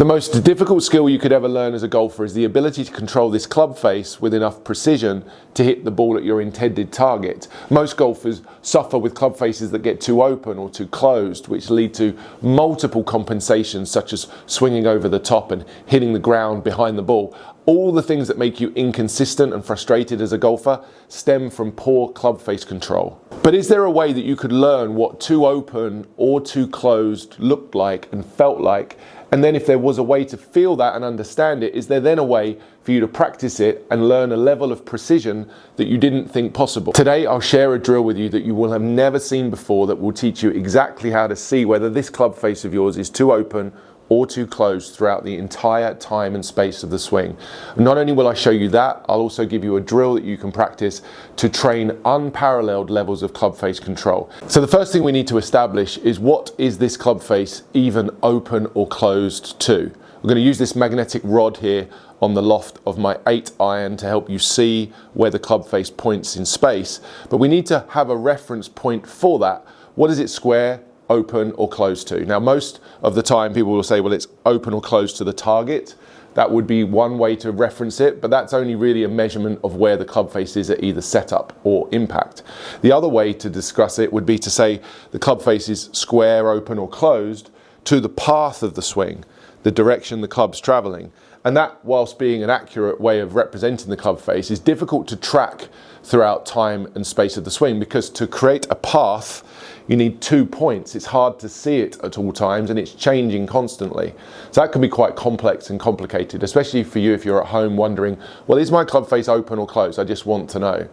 The most difficult skill you could ever learn as a golfer is the ability to control this club face with enough precision to hit the ball at your intended target. Most golfers suffer with club faces that get too open or too closed, which lead to multiple compensations such as swinging over the top and hitting the ground behind the ball. All the things that make you inconsistent and frustrated as a golfer stem from poor club face control. But is there a way that you could learn what too open or too closed looked like and felt like? And then if there was a way to feel that and understand it, is there then a way for you to practice it and learn a level of precision that you didn't think possible? Today, I'll share a drill with you that you will have never seen before that will teach you exactly how to see whether this club face of yours is too open or too closed throughout the entire time and space of the swing. Not only will I show you that, I'll also give you a drill that you can practice to train unparalleled levels of club face control. So the first thing we need to establish is, what is this club face even open or closed to? We're going to use this magnetic rod here on the loft of my 8 iron to help you see where the club face points in space, but we need to have a reference point for that. What is it square, open or closed to? Now, most of the time people will say, well, it's open or closed to the target. That would be one way to reference it, but that's only really a measurement of where the club face is at either setup or impact. The other way to discuss it would be to say the club face is square, open or closed to the path of the swing, the direction the club's traveling. And that, whilst being an accurate way of representing the club face, is difficult to track throughout time and space of the swing, because to create a path you need 2 points. It's hard to see it at all times and it's changing constantly. So that can be quite complex and complicated, especially for you if you're at home wondering, well, is my club face open or closed? I just want to know.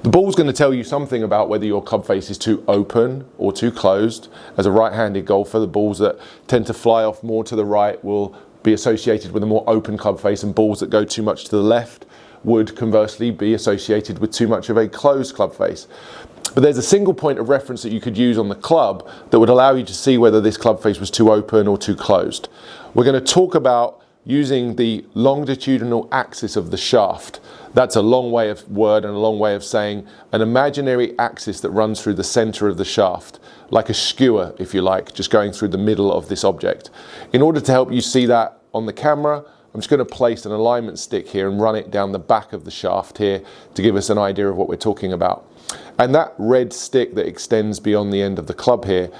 The ball's going to tell you something about whether your club face is too open or too closed. As a right-handed golfer, the balls that tend to fly off more to the right will be associated with a more open club face, and balls that go too much to the left would conversely be associated with too much of a closed club face. But there's a single point of reference that you could use on the club that would allow you to see whether this club face was too open or too closed. We're going to talk about using the longitudinal axis of the shaft. That's a long way of word and a long way of saying an imaginary axis that runs through the center of the shaft, like a skewer, if you like, just going through the middle of this object. In order to help you see that on the camera, I'm just going to place an alignment stick here and run it down the back of the shaft here to give us an idea of what we're talking about. And that red stick that extends beyond the end of the club here,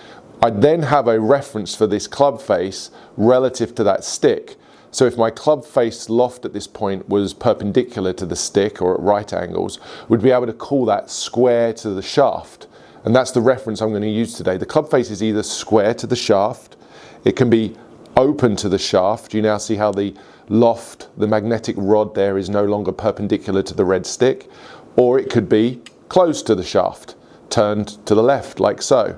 I then have a reference for this club face relative to that stick. So if my club face loft at this point was perpendicular to the stick or at right angles, we'd be able to call that square to the shaft. And that's the reference I'm going to use today. The club face is either square to the shaft, it can be open to the shaft. You now see how the loft, the magnetic rod there, is no longer perpendicular to the red stick, or it could be closed to the shaft, turned to the left like so.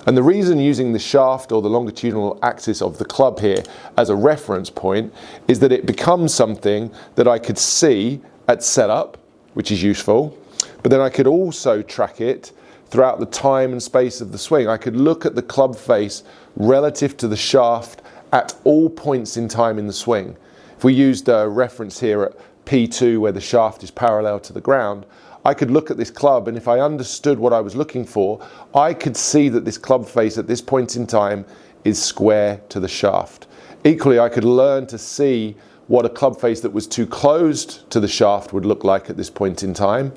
And the reason using the shaft or the longitudinal axis of the club here as a reference point is that it becomes something that I could see at setup, which is useful, but then I could also track it throughout the time and space of the swing. I could look at the club face relative to the shaft at all points in time in the swing. If we used a reference here at P2 where the shaft is parallel to the ground, I could look at this club, and if I understood what I was looking for, I could see that this club face at this point in time is square to the shaft. Equally, I could learn to see what a club face that was too closed to the shaft would look like at this point in time,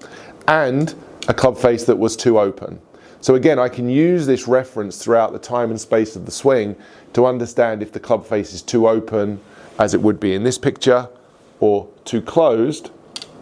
and a club face that was too open. So again, I can use this reference throughout the time and space of the swing to understand if the club face is too open, as it would be in this picture, or too closed,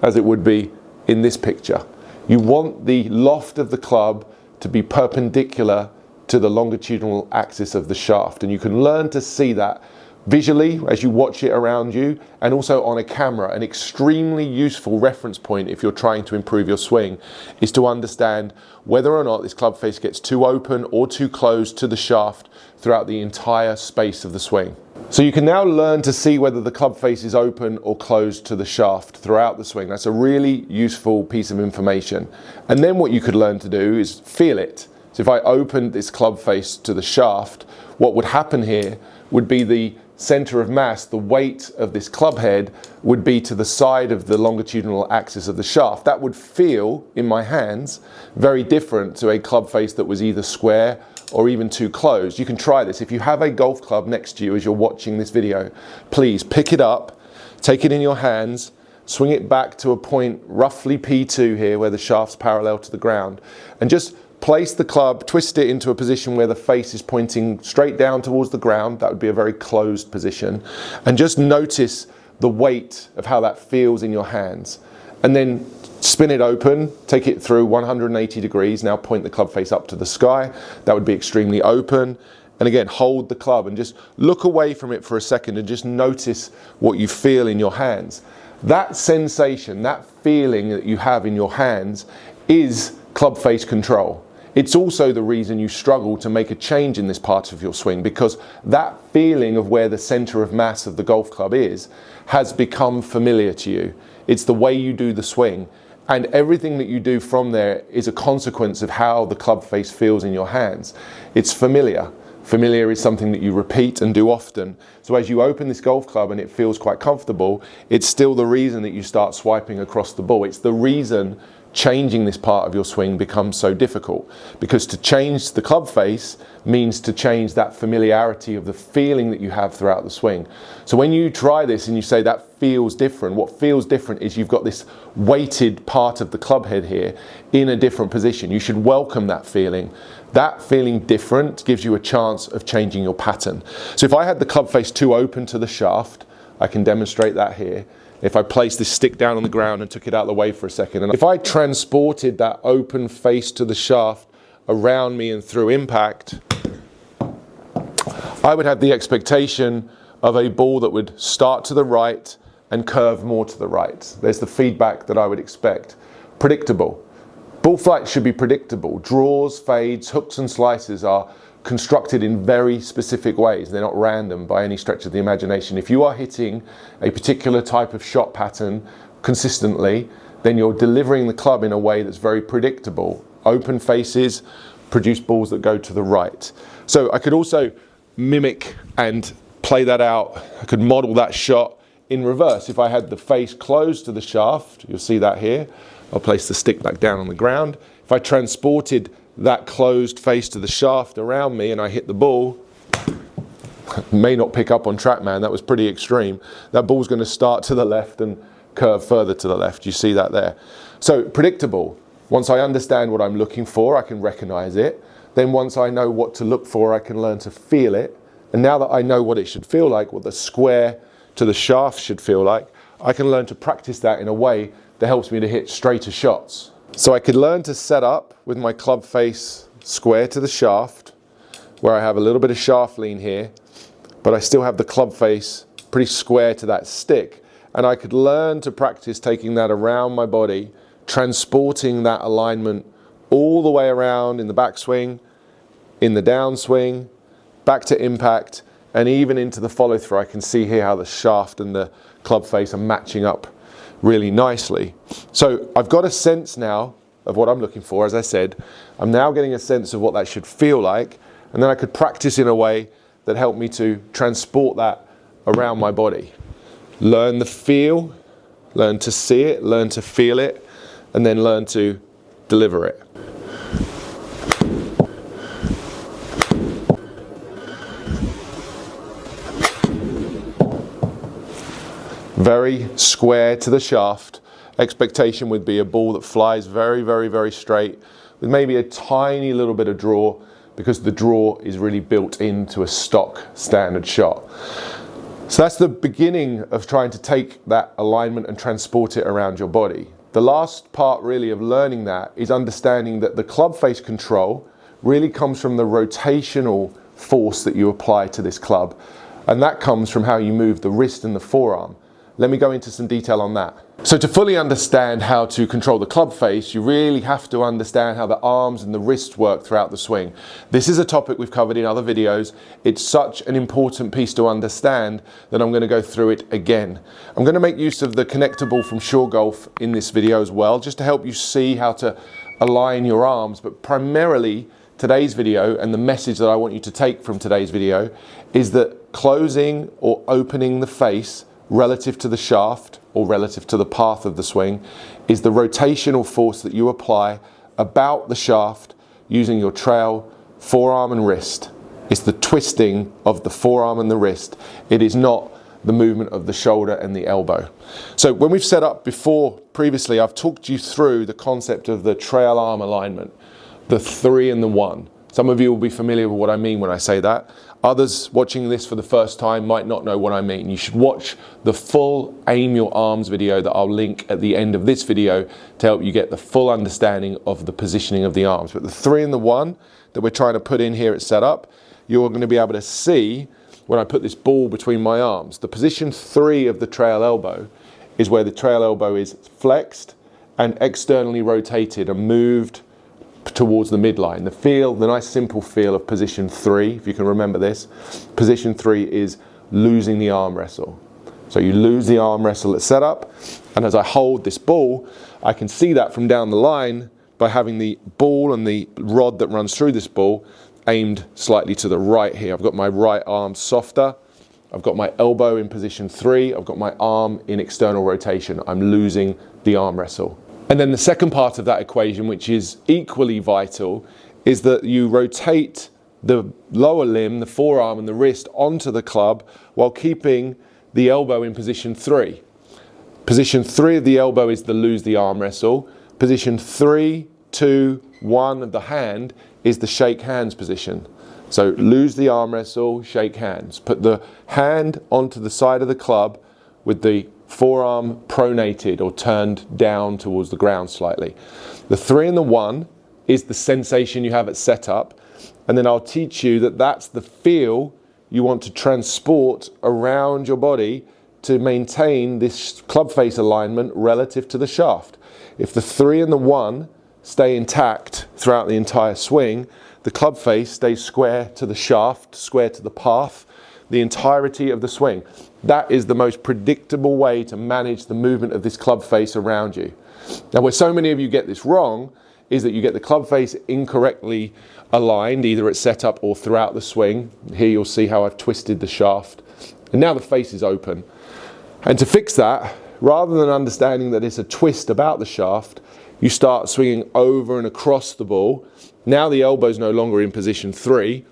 as it would be in this picture. You want the loft of the club to be perpendicular to the longitudinal axis of the shaft, and you can learn to see that visually as you watch it around you, and also on a camera. An extremely useful reference point if you're trying to improve your swing is to understand whether or not this club face gets too open or too closed to the shaft throughout the entire space of the swing. So you can now learn to see whether the club face is open or closed to the shaft throughout the swing. That's a really useful piece of information. And then what you could learn to do is feel it. So if I opened this club face to the shaft, what would happen here would be the center of mass, the weight of this club head would be to the side of the longitudinal axis of the shaft. That would feel, in my hands, very different to a club face that was either square, or even too closed. You can try this. If you have a golf club next to you as you're watching this video, please pick it up, take it in your hands, swing it back to a point roughly P2 here where the shaft's parallel to the ground, and just place the club, twist it into a position where the face is pointing straight down towards the ground. That would be a very closed position. And just notice the weight of how that feels in your hands. And then spin it open, take it through 180 degrees. Now point the club face up to the sky. That would be extremely open. And again, hold the club and just look away from it for a second and just notice what you feel in your hands. That sensation, that feeling that you have in your hands is club face control. It's also the reason you struggle to make a change in this part of your swing, because that feeling of where the center of mass of the golf club is has become familiar to you. It's the way you do the swing, and everything that you do from there is a consequence of how the club face feels in your hands. It's familiar. Familiar is something that you repeat and do often. So as you open this golf club and it feels quite comfortable, it's still the reason that you start swiping across the ball. It's the reason changing this part of your swing becomes so difficult, because to change the club face means to change that familiarity of the feeling that you have throughout the swing. So when you try this and you say that feels different, what feels different is you've got this weighted part of the club head here in a different position. You should welcome that feeling. That feeling different gives you a chance of changing your pattern. So if I had the club face too open to the shaft, I can demonstrate that here. If I placed this stick down on the ground and took it out of the way for a second, and if I transported that open face to the shaft around me and through impact, I would have the expectation of a ball that would start to the right and curve more to the right. There's the feedback that I would expect. Predictable. Ball flight should be predictable. Draws, fades, hooks and slices are constructed in very specific ways. They're not random by any stretch of the imagination. If you are hitting a particular type of shot pattern consistently, then you're delivering the club in a way that's very predictable. Open faces produce balls that go to the right. So I could also mimic and play that out. I could model that shot in reverse. If I had the face closed to the shaft, you'll see that here. I'll place the stick back down on the ground. If I transported that closed face to the shaft around me and I hit the ball, may not pick up on TrackMan, that was pretty extreme. That ball's going to start to the left and curve further to the left. You see that there. So predictable. Once I understand what I'm looking for, I can recognize it. Then once I know what to look for, I can learn to feel it. And now that I know what it should feel like, what the square to the shaft should feel like, I can learn to practice that in a way that helps me to hit straighter shots. So I could learn to set up with my club face square to the shaft, where I have a little bit of shaft lean here, but I still have the club face pretty square to that stick. And I could learn to practice taking that around my body, transporting that alignment all the way around in the backswing, in the downswing, back to impact, and even into the follow through. I can see here how the shaft and the club face are matching up really nicely. So I've got a sense now of what I'm looking for. As I said, I'm now getting a sense of what that should feel like, and then I could practice in a way that helped me to transport that around my body. Learn the feel, learn to see it, learn to feel it, and then learn to deliver it. Very square to the shaft. Expectation would be a ball that flies very, very, very straight with maybe a tiny little bit of draw, because the draw is really built into a stock standard shot. So that's the beginning of trying to take that alignment and transport it around your body. The last part really of learning that is understanding that the club face control really comes from the rotational force that you apply to this club, and that comes from how you move the wrist and the forearm. Let me go into some detail on that. So to fully understand how to control the club face, you really have to understand how the arms and the wrists work throughout the swing. This is a topic we've covered in other videos. It's such an important piece to understand that I'm going to go through it again. I'm going to make use of the connector ball from Shore Golf in this video as well, just to help you see how to align your arms. But primarily, today's video and the message that I want you to take from today's video is that closing or opening the face relative to the shaft or relative to the path of the swing is the rotational force that you apply about the shaft using your trail, forearm and wrist. It's the twisting of the forearm and the wrist. It is not the movement of the shoulder and the elbow. So when we've set up before, previously, I've talked you through the concept of the trail arm alignment, the 3 and the 1. Some of you will be familiar with what I mean when I say that. Others watching this for the first time might not know what I mean. You should watch the full Aim Your Arms video that I'll link at the end of this video to help you get the full understanding of the positioning of the arms. But the 3 and the 1 that we're trying to put in here at setup, you're going to be able to see when I put this ball between my arms. The position 3 of the trail elbow is where the trail elbow is flexed and externally rotated and moved towards the midline. The feel, the nice simple feel of position 3, if you can remember this, position 3 is losing the arm wrestle. So you lose the arm wrestle at setup, and as I hold this ball, I can see that from down the line by having the ball and the rod that runs through this ball aimed slightly to the right here. I've got my right arm softer, I've got my elbow in position 3, I've got my arm in external rotation. I'm losing the arm wrestle. And then the second part of that equation, which is equally vital, is that you rotate the lower limb, the forearm and the wrist onto the club while keeping the elbow in position 3. Position 3 of the elbow is the lose the arm wrestle. Position 3, 2, 1 of the hand is the shake hands position. So lose the arm wrestle, shake hands. Put the hand onto the side of the club with the forearm pronated or turned down towards the ground slightly. The 3 and the 1 is the sensation you have at setup, and then I'll teach you that that's the feel you want to transport around your body to maintain this club face alignment relative to the shaft. If the 3 and the 1 stay intact throughout the entire swing, the club face stays square to the shaft, square to the path, the entirety of the swing. That is the most predictable way to manage the movement of this club face around you. Now, where so many of you get this wrong is that you get the club face incorrectly aligned, either at setup or throughout the swing. Here you'll see how I've twisted the shaft, and now the face is open. And to fix that, rather than understanding that it's a twist about the shaft, you start swinging over and across the ball. Now the elbow's no longer in position 3,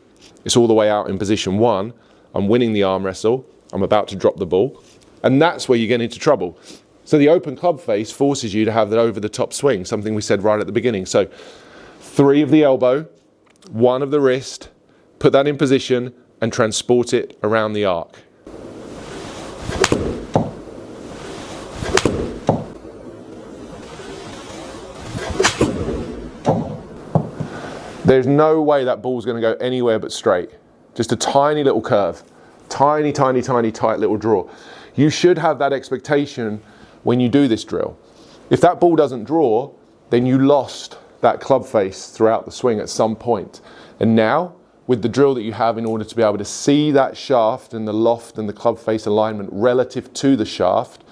it's all the way out in position 1. I'm winning the arm wrestle, I'm about to drop the ball, and that's where you get into trouble. So the open club face forces you to have that over the top swing, something we said right at the beginning. So 3 of the elbow, 1 of the wrist, put that in position and transport it around the arc. There's no way that ball's going to go anywhere but straight. Just a tiny little curve. Tiny, tiny, tiny, tight little draw. You should have that expectation when you do this drill. If that ball doesn't draw, then you lost that club face throughout the swing at some point. And now, with the drill that you have in order to be able to see that shaft and the loft and the club face alignment relative to the shaft,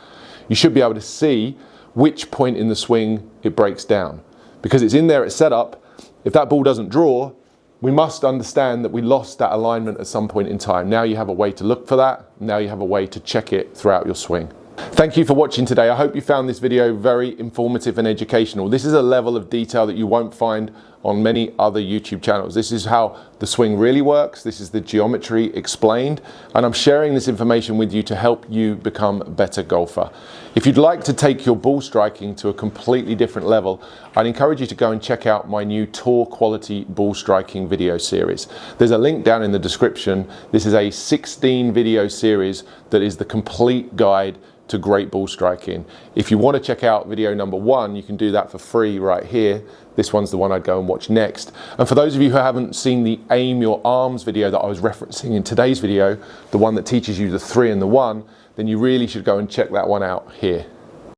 you should be able to see which point in the swing it breaks down. Because it's in there at setup, if that ball doesn't draw, we must understand that we lost that alignment at some point in time. Now you have a way to look for that. Now you have a way to check it throughout your swing. Thank you for watching today. I hope you found this video very informative and educational. This is a level of detail that you won't find on many other YouTube channels. This is how the swing really works. This is the geometry explained, and I'm sharing this information with you to help you become a better golfer. If you'd like to take your ball striking to a completely different level, I'd encourage you to go and check out my new tour quality ball striking video series. There's a link down in the description. This is a 16 video series that is the complete guide to great ball striking. If you want to check out video number 1, you can do that for free right here. This one's the one I'd go and watch next. And for those of you who haven't seen the Aim Your Arms video that I was referencing in today's video, the one that teaches you the 3 and the 1, then you really should go and check that one out here.